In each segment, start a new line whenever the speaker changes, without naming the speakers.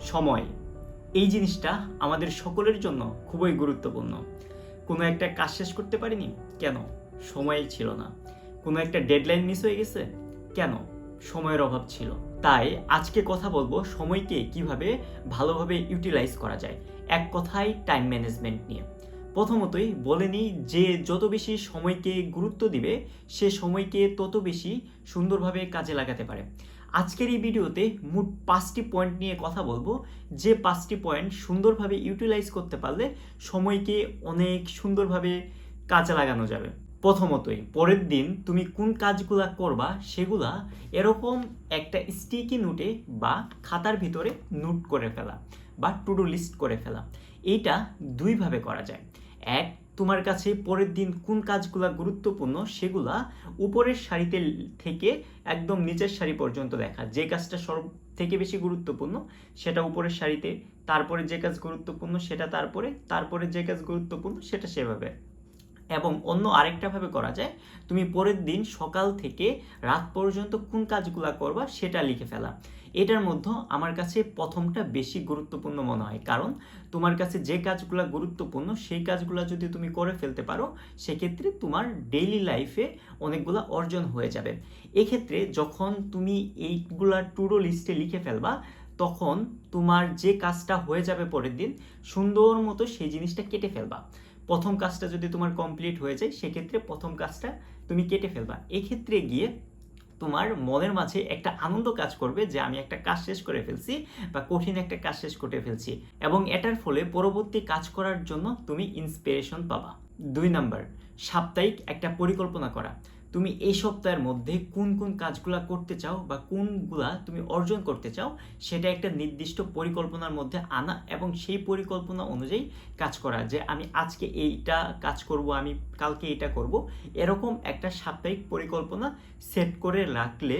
সময় এই জিনিসটা আমাদের সকলের জন্য খুবই গুরুত্বপূর্ণ। কোনো একটা কাজ শেষ করতে পারিনি, কেন? সময় ছিল না। কোনো একটা ডেডলাইন মিস হয়ে গেছে, কেন? সময়ের অভাব ছিল। তাই আজকে কথা বলবো সময়কে কিভাবে ভালোভাবে ইউটিলাইজ করা যায়, এক কথায় টাইম ম্যানেজমেন্ট নিয়ে। প্রথমতই বলে নিই যে যত বেশি সময়কে গুরুত্ব দিবে সে সময়কে তত বেশি সুন্দরভাবে কাজে লাগাতে পারে। আজকের এই ভিডিওতে মোট 5টি পয়েন্ট নিয়ে কথা বলবো, যে 5টি পয়েন্ট সুন্দরভাবে ইউটিলাইজ করতে পারলে সময়কে অনেক সুন্দরভাবে কাজে লাগানো যাবে। প্রথমতই পরের দিন তুমি কোন কাজগুলা করবা সেগুলা এরকম একটা স্টিকি নোটে বা খাতার ভিতরে নোট করে ফেলা বা টু ডু লিস্ট করে ফেলা। এইটা দুইভাবে করা যায়। এক, তোমার কাছে পরের দিন কোন কাজগুলা গুরুত্বপূর্ণ সেগুলা উপরের সারিতে থেকে একদম নিচের সারি পর্যন্ত দেখা। যে কাজটা সব থেকে বেশি গুরুত্বপূর্ণ সেটা উপরের সারিতে, তারপরে যে কাজ গুরুত্বপূর্ণ সেটা তারপরে যে কাজ গুরুত্বপূর্ণ সেটা সেভাবে। এবং অন্য আরেকটা ভাবে করা যায়, তুমি পরের দিন সকাল থেকে রাত পর্যন্ত কোন কাজগুলা করবা সেটা লিখে ফেলা। এটার মধ্যে আমার কাছে প্রথমটা বেশি গুরুত্বপূর্ণ মনে হয়, কারণ তোমার কাছে যে কাজগুলো গুরুত্বপূর্ণ সেই কাজগুলো যদি তুমি করে ফেলতে পারো সেক্ষেত্রে তোমার ডেইলি লাইফে অনেকগুলো অর্জন হয়ে যাবে। এক্ষেত্রে যখন তুমি এইগুলা টু ডু লিস্টে লিখে ফেলবা তখন তোমার যে কাজটা হয়ে যাবে পরের দিন সুন্দর মতো সেই জিনিসটা কেটে ফেলবা। প্রথম কাজটা যদি তোমার কমপ্লিট হয়ে যায় সেক্ষেত্রে প্রথম কাজটা তুমি কেটে ফেলবা। এক্ষেত্রে গিয়ে তোমার মনের মাঝে একটা আনন্দ কাজ করবে যে আমি একটা কাজ শেষ করে ফেলছি বা কঠিন একটা কাজ শেষ করে ফেলছি, এবং এটার ফলে পরবর্তী কাজ করার জন্য তুমি ইন্সপিরেশন পাবা। 2 নাম্বার, সাপ্তাহিক একটা পরিকল্পনা করা। তুমি এই সপ্তাহের মধ্যে কোন কোন কাজগুলা করতে চাও বা কোনগুলা তুমি অর্জন করতে চাও সেটা একটা নির্দিষ্ট পরিকল্পনার মধ্যে আনা এবং সেই পরিকল্পনা অনুযায়ী কাজ করা, যে আমি আজকে এইটা কাজ করব, আমি কালকে এটা করব, এরকম একটা সাপ্তাহিক পরিকল্পনা সেট করে রাখলে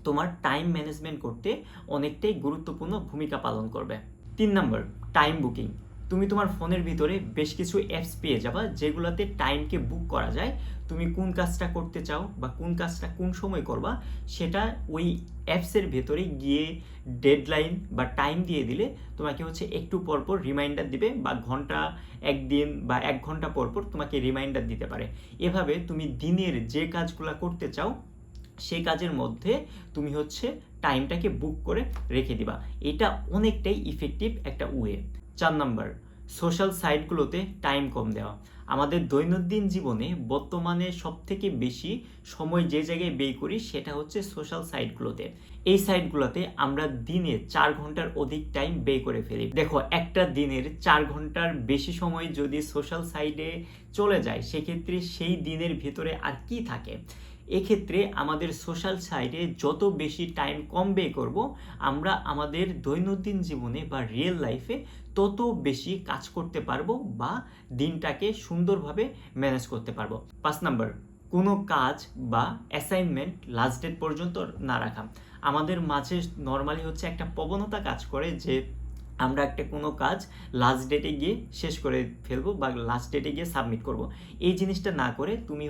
তোমার টাইম ম্যানেজমেন্ট করতে অনেকটাই গুরুত্বপূর্ণ ভূমিকা পালন করবে। 3 নাম্বার, টাইম বুকিং। তুমি তোমার ফোনের ভিতরে বেশ কিছু অ্যাপস পেয়ে যাবা যেগুলোতে টাইমকে বুক করা যায়। তুমি কোন কাজটা করতে চাও বা কোন কাজটা কোন সময় করবা সেটা ওই অ্যাপসের ভেতরে গিয়ে ডেডলাইন বা টাইম দিয়ে দিলে তোমাকে একটু পরপর রিমাইন্ডার দিবে, বা ঘন্টা একদিন বা 1 ঘন্টা পরপর তোমাকে রিমাইন্ডার দিতে পারে। এভাবে তুমি দিনের যে কাজগুলো করতে চাও সেই কাজের মধ্যে তুমি টাইমটাকে বুক করে রেখে দিবা। এটা অনেকটাই ইফেক্টিভ একটা ওয়ে। 4 নাম্বার, সোশ্যাল সাইটগুলোতে টাইম কম দেওয়া। আমাদের দৈনন্দিন জীবনে বর্তমানে সবথেকে বেশি সময় যে জায়গায় ব্যয় করি সেটা সোশ্যাল সাইটগুলোতে। এই সাইটগুলোতে আমরা দিনে 4 ঘন্টার অধিক টাইম ব্যয় করে ফেলি। দেখো, একটা দিনের 4 ঘন্টার বেশি সময় যদি সোশ্যাল সাইটে চলে যায় সেক্ষেত্রে সেই দিনের ভিতরে আর কি থাকে? এক্ষেত্রে আমাদের সোশ্যাল সাইটে যত বেশি টাইম কম ব্যয় করব আমরা আমাদের দৈনন্দিন জীবনে বা রিয়েল লাইফে তত বেশি কাজ করতে পারবো বা দিনটাকে সুন্দরভাবে ম্যানেজ করতে পারবো। 5 নাম্বার, কোনো কাজ বা অ্যাসাইনমেন্ট লাস্ট ডেট পর্যন্ত না রাখা। আমাদের মাঝে নর্মালি একটা প্রবণতা কাজ করে যে আমরা একটা কোনো কাজ লাস্ট ডেটে গিয়ে শেষ করে ফেলবো বা লাস্ট ডেটে গিয়ে সাবমিট করব। এই জিনিসটা না করে তুমি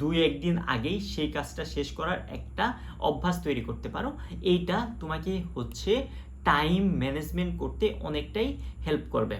2-1 দিন আগেই সেই কাজটা শেষ করার একটা অভ্যাস তৈরি করতে পারো। এইটা তোমাকে টাইম ম্যানেজমেন্ট করতে অনেকটাই হেল্প করবে।